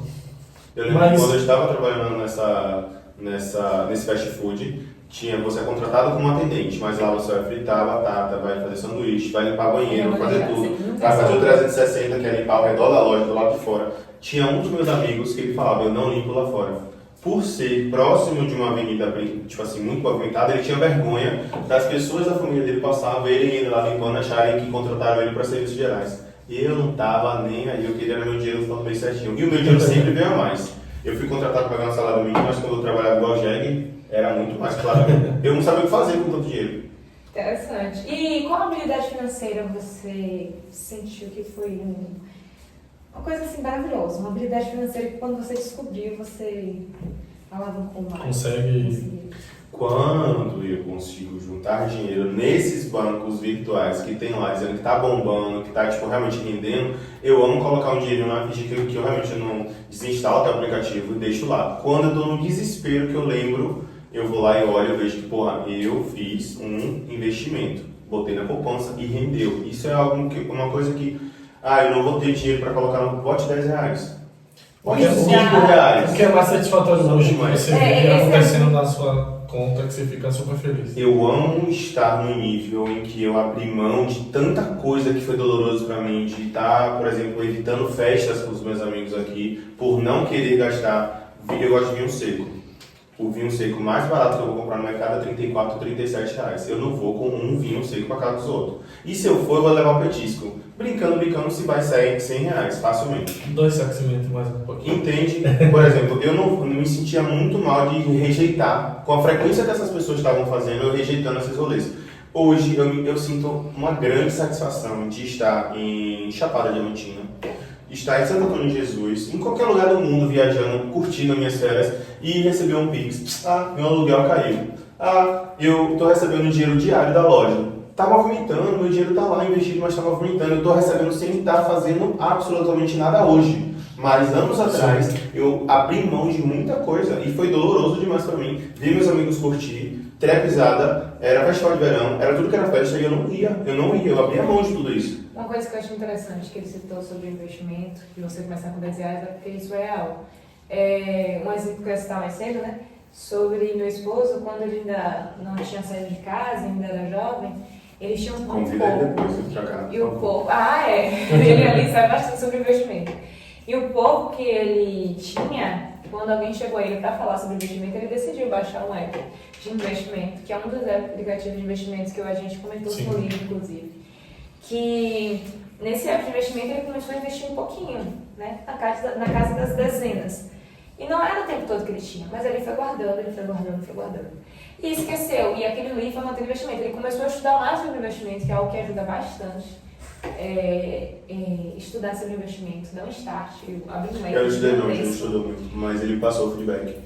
Eu lembro Mas- que quando eu estava trabalhando nesse fast food, você é contratado como atendente, mas lá você vai fritar batata, vai fazer sanduíche, vai limpar banheiro, vai fazer tudo. Vai fazer o 360, que é limpar ao redor da loja, do lado de fora. Tinha um dos meus amigos que ele falava, eu não limpo lá fora. Por ser próximo de uma avenida, tipo assim, muito movimentada, ele tinha vergonha das pessoas da família dele passavam, ele indo lá limpando, acharem que contrataram ele para serviços gerais. Eu não tava nem aí, eu queria meu dinheiro falando bem certinho. E o meu dinheiro sempre veio a mais. Eu fui contratado para ganhar um salário mínimo, mas quando eu trabalhava igual Jeg, era muito mais, claro. Eu não sabia o que fazer com tanto dinheiro. Interessante. E qual habilidade financeira você sentiu que foi uma coisa assim maravilhosa? Uma habilidade financeira que quando você descobriu, você alavancou mais? Consegue. Quando eu consigo juntar dinheiro nesses bancos virtuais que tem lá, dizendo que tá bombando, que tá tipo, realmente rendendo, eu amo colocar um dinheiro na ficha que eu realmente não desinstalo até o aplicativo e deixo lá. Quando eu tô no desespero que eu lembro, eu vou lá e olho e vejo que, porra, eu fiz um investimento, botei na poupança e rendeu. Isso é uma coisa que, eu não vou ter dinheiro para colocar no pote R$10. Pode ser R$5. O que é mais satisfatório hoje, mas você vê esse acontecendo na sua conta que você fica super feliz. Eu amo estar no nível em que eu abri mão de tanta coisa que foi doloroso para mim, de estar, por exemplo, evitando festas com os meus amigos aqui, por não querer gastar. Eu gosto de vinho seco. O vinho seco mais barato que eu vou comprar no mercado é R$34, R$37. Eu não vou com um vinho seco para casa dos outros. E se eu for, eu vou levar o petisco. Brincando, se vai sair R$100, facilmente. 2 sacos mais um pouquinho. Entende? Por exemplo, eu não me sentia muito mal de rejeitar, com a frequência que essas pessoas estavam fazendo, eu rejeitando esses rolês. Hoje eu sinto uma grande satisfação de estar em Chapada Diamantina, estar em Santo Antônio de Jesus, em qualquer lugar do mundo, viajando, curtindo as minhas férias e receber um Pix. Meu aluguel caiu. Eu estou recebendo dinheiro diário da loja. Está movimentando, meu dinheiro está lá investido, mas está movimentando. Eu estou recebendo sem estar fazendo absolutamente nada hoje. Mas anos atrás, eu abri mão de muita coisa e foi doloroso demais para mim. Ver meus amigos curtir, trepizada, era festival de verão, era tudo que era festa e eu não ia, eu abria mão de tudo isso. Uma coisa que eu acho interessante que ele citou sobre o investimento, que você começar com R$10, é porque isso é real. Um exemplo que eu ia citar mais cedo, né? Sobre meu esposo, quando ele ainda não tinha saído de casa, ainda era jovem, eles tinham muito Convida ele pouco. depois pra cá. E o pouco. Ele ali sabe bastante sobre investimento. E o pouco que ele tinha, quando alguém chegou a ele para falar sobre investimento, ele decidiu baixar um app de investimento, que é um dos aplicativos de investimentos que a gente comentou no livro, inclusive. Que nesse app de investimento ele começou a investir um pouquinho, né? Na casa das dezenas. E não era o tempo todo que ele tinha, mas ele foi guardando. E esqueceu. E aquele livro foi manter investimento. Ele começou a estudar mais sobre investimento, que é algo que ajuda bastante. Estudar sobre investimento, dar um start, abrir um leque. Eu não estudei não, ele não estudou muito, mas ele passou o feedback.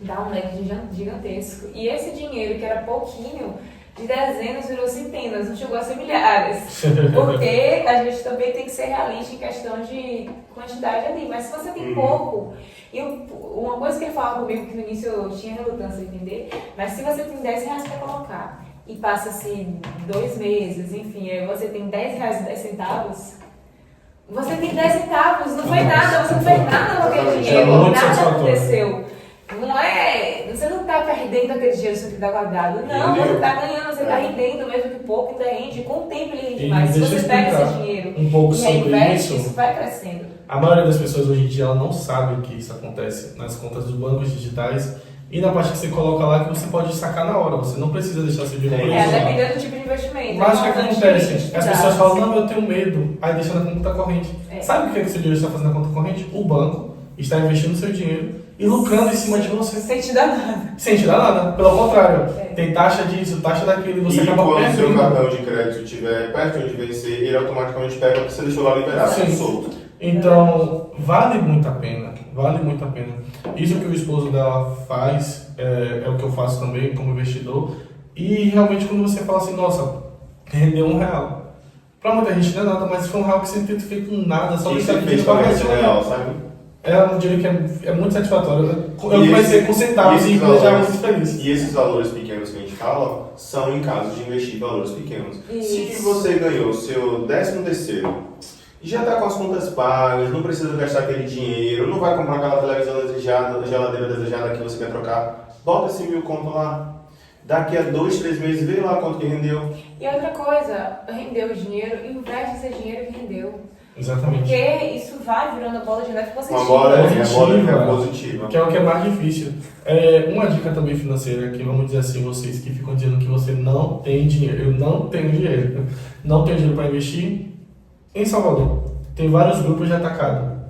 Dá um leque gigantesco. E esse dinheiro, que era pouquinho, de dezenas virou centenas, não chegou a ser milhares. Porque a gente também tem que ser realista em questão de quantidade ali. Mas se você tem pouco, e uma coisa que ele falava comigo, que no início eu tinha relutância de entender, mas se você tem R$10 para colocar, e passa-se 2 meses, enfim, aí você tem R$10,10, você tem 10 centavos, não foi nada, você não fez nada com aquele dinheiro, nada aconteceu. Você não está perdendo aquele dinheiro que você está guardado, não, você está ganhando, você está rendendo, mesmo que pouco, ainda rende, com o tempo ele rende mais. Se você pega esse dinheiro e reinveste, isso vai crescendo. A maioria das pessoas hoje em dia ela não sabe que isso acontece nas contas dos bancos digitais e na parte que você coloca lá que você pode sacar na hora, você não precisa deixar seu dinheiro por isso. Dependendo do tipo de investimento. Mas o que acontece? As pessoas falam, não, eu tenho medo, aí deixa na conta corrente. Sabe o que o seu dinheiro está fazendo na conta corrente? O banco está investindo seu dinheiro e lucrando em cima de você. Sem te dar nada. Sem te dar nada, pelo contrário. Tem taxa disso, taxa daquilo, e você acaba quando o seu perdendo. cartão de crédito estiver perto de vencer, ele automaticamente pega o que você deixou lá liberado, solto. Então, vale muito a pena Vale muito a pena. Isso que o esposo dela faz é o que eu faço também como investidor. E realmente quando você fala assim, nossa, rendeu R$1. Pra muita gente não é nada, mas foi R$1 que você não tem feito nada, só que Isso você é fez para esse real, sabe? É um dinheiro que é muito satisfatório. Eu comecei com centavos e me deixava muito feliz. E esses valores pequenos que a gente fala são em caso de investir valores pequenos. Se você ganhou o seu 13º e já está com as contas pagas, não precisa gastar aquele dinheiro, não vai comprar aquela televisão desejada, geladeira desejada que você quer trocar, bota esse 1.000 conto lá. Daqui a 2, 3 meses, vê lá quanto que rendeu. E outra coisa, rendeu o dinheiro, investe esse dinheiro que rendeu. Exatamente. Porque isso vai virando a bola de neve positiva. Uma bola é positiva. Que é o que é mais difícil. Uma dica também financeira, que vamos dizer assim, vocês que ficam dizendo que você não tem dinheiro. Eu não tenho dinheiro. Não tenho dinheiro para investir. Em Salvador, tem vários grupos de atacado.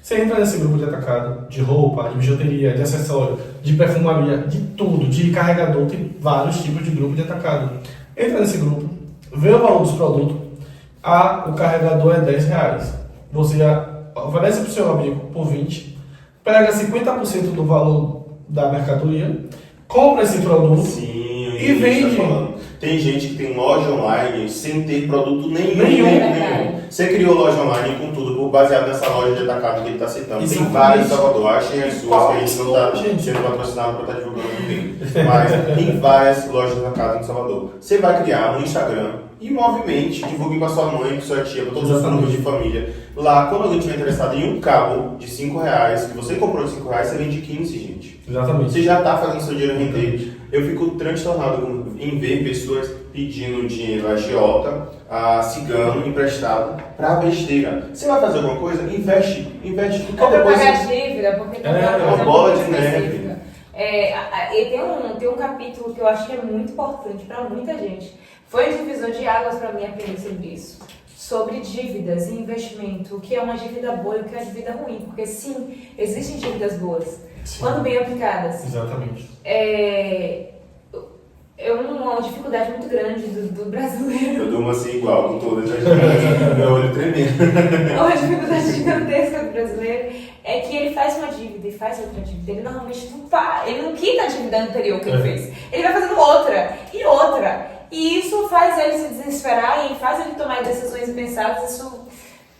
Você entra nesse grupo de atacado, de roupa, de bijuteria, de acessório, de perfumaria, de tudo, de carregador, tem vários tipos de grupo de atacado. Entra nesse grupo, vê o valor dos produtos, o carregador é R$10. Você oferece para o seu amigo por 20, pega 50% do valor da mercadoria, compra esse produto. Sim, e vende. Tem gente que tem loja online sem ter produto nenhum. Você criou loja online com tudo, baseado nessa loja de atacado que ele está citando. Exatamente. Tem várias em Salvador, achem as suas, que a gente não está sendo patrocinado para estar divulgando ninguém. Mas tem várias lojas de atacado em Salvador. Você vai criar um Instagram e movimente, divulgue com a sua mãe, com a sua tia, com todos os grupos de família. Lá, quando alguém estiver interessado em um cabo de R$5, que você comprou de R$5, você vende 15, gente. Exatamente. Você já está fazendo seu dinheiro render. Eu fico transtornado em ver pessoas pedindo dinheiro a agiota, a cigano, emprestado, para besteira. Você vai fazer alguma coisa? Investe. Ou para pagar dívida, porque tem uma bola de neve. Tem um capítulo que eu acho que é muito importante para muita gente. Foi um divisor de águas para mim aprender sobre isso. Sobre dívidas e investimento, o que é uma dívida boa e o que é uma dívida ruim. Porque sim, existem dívidas boas, quando bem aplicadas. Exatamente. É uma dificuldade muito grande do brasileiro. Eu durmo assim igual, com todas as dívidas, meu olho tremendo. Uma dificuldade gigantesca do brasileiro é que ele faz uma dívida e faz outra dívida. Ele normalmente ele não quita a dívida anterior que ele fez. Ele vai fazendo outra e outra. E isso faz ele se desesperar e faz ele tomar decisões impensadas. Isso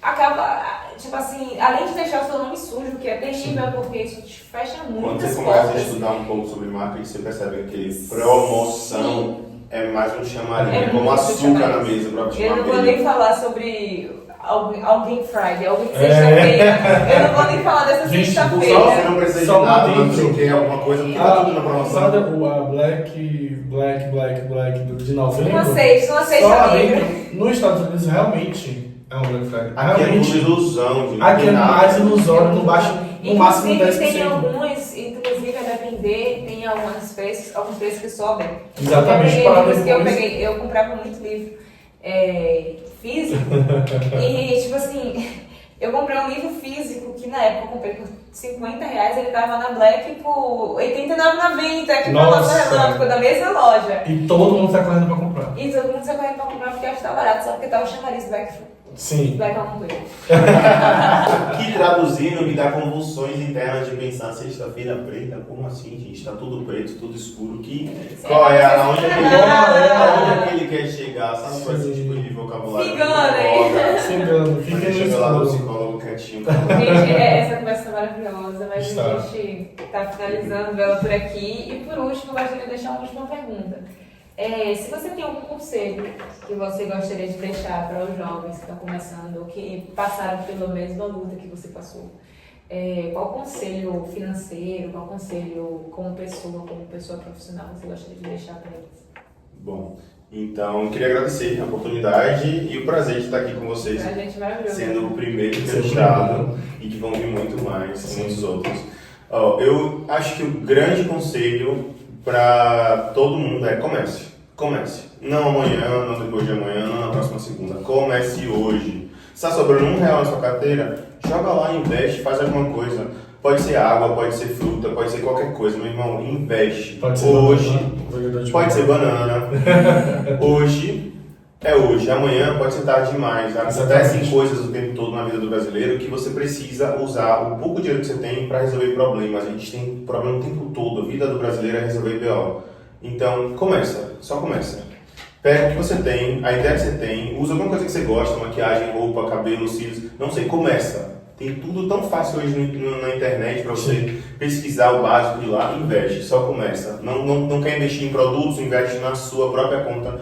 acaba, tipo assim, além de deixar o seu nome sujo, que é terrível, porque isso te fecha muitas portas. Quando você portas. começa a estudar um pouco sobre marketing, você percebe que promoção é mais um chamarinho, como açúcar na mesa para te Eu não vou nem falar sobre alguém Friday, alguém sexta-feira. Eu não vou nem falar dessa sexta-feira. Você não precisa de nada, não sei o que, alguma coisa, porque tá tudo na promoção. Sabe a Black de novembro? Uma sexta-feira. Nos Estados Unidos realmente é um Black Friday. Aqui é tudo ilusão. Aqui é mais ilusório, no máximo 10%. Tem alguns, inclusive a depender, tem alguns preços que sobem. Exatamente. Eu comprava muito livro físico e tipo assim, eu comprei um livro físico que na época eu comprei por R$50, ele tava na Black por R$89,90 aqui na loja da mesma loja. E todo mundo tá correndo pra comprar. E todo mundo tá correndo pra comprar porque acho que tá barato, só porque tava chamariz Black. Sim. Black alguma coisa. Que traduzindo me dá convulsões internas de pensar sexta-feira preta, como assim, gente? Tá tudo preto, tudo escuro. Qual é aonde é que ele quer chegar? Sabe com esse tipo de vocabulário? Cigano. Fica chega lá no psicólogo quietinho. Gente, essa conversa tá maravilhosa, mas a gente tá finalizando ela por aqui. E por último, eu gostaria de deixar uma última pergunta. Se você tem algum conselho que você gostaria de deixar para os jovens que estão começando ou que passaram pela mesma luta que você passou, qual conselho financeiro, qual conselho como pessoa profissional você gostaria de deixar para eles? Bom, então eu queria agradecer a oportunidade e o prazer de estar aqui com vocês, sendo o primeiro entrevistado e que vão vir muito mais, muitos outros. Eu acho que o grande conselho para todo mundo é comece. Não amanhã, não depois de amanhã, não na próxima segunda. Comece hoje. Se está sobrando R$1 na sua carteira, joga lá, investe, faz alguma coisa. Pode ser água, pode ser fruta, pode ser qualquer coisa, meu irmão, investe. Pode ser hoje, banana, pode ser banana. Hoje, É hoje, amanhã pode ser tarde demais. Acontecem coisas o tempo todo na vida do brasileiro que você precisa usar o pouco dinheiro que você tem para resolver problemas. A gente tem problema o tempo todo. A vida do brasileiro é resolver BO. Então, começa, só começa. Pega o que você tem, a ideia que você tem, usa alguma coisa que você gosta, maquiagem, roupa, cabelo, cílios, não sei, começa. Tem tudo tão fácil hoje na internet para você pesquisar o básico de lá, investe, só começa. Não quer investir em produtos, investe na sua própria conta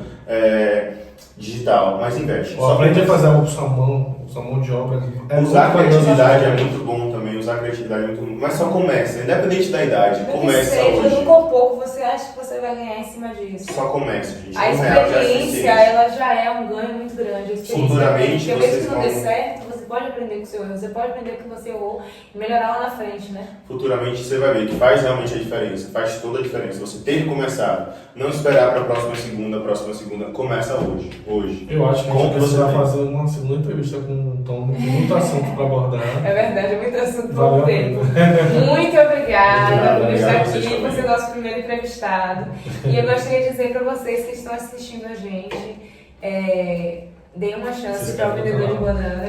digital, mas investe. Só aprende a fazer algo com sua mão de obra. Usar a criatividade é muito bom também, usar a criatividade é muito bom, mas só começa, independente da idade, começa hoje. Seja com pouco, você acha que você vai ganhar em cima disso? Só começa, gente. A experiência, ela já é um ganho muito grande. Futuramente, porque mesmo que não dê vão... certo, você pode aprender com o seu erro, você pode aprender com o que você errou e melhorar lá na frente, né? Futuramente você vai ver que faz realmente a diferença, faz toda a diferença. Você tem que começar, não esperar para a próxima segunda, começa hoje. Eu acho que a gente precisa fazer uma segunda entrevista com o Tom, tem muito assunto para abordar. É verdade, é muito assunto para Valeu o tempo. Muito obrigada por estar aqui, por ser nosso primeiro entrevistado. E eu gostaria de dizer para vocês que estão assistindo a gente, dê uma chance para o vendedor de bananas.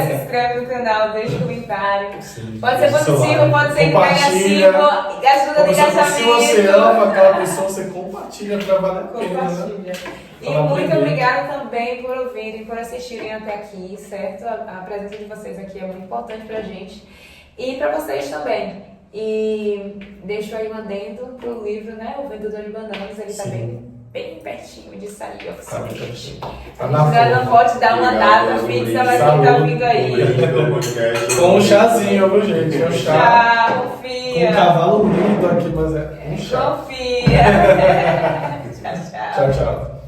Se inscreve no canal, deixa um comentário. Sim, pode ser positivo, pode ser negativo, ajuda no engajamento. Se você ama aquela pessoa, você compartilha para valer a pena. Compartilha. E Fala muito primeiro. obrigada também por ouvirem, por assistirem até aqui, certo? A presença de vocês aqui é muito importante pra gente e pra vocês também. E deixo aí um adendo pro livro, né? O Vendedor de Bananas, ele tá bem pertinho de sair oficialmente. A gente ainda não pode dar uma data fixa, mas quem tá vindo aí. Com um chazinho, viu, gente? É um chá. Tchau, Com confia. um cavalo lindo aqui, mas é um chá. Confia. Tchau, tchau. Tchau, tchau.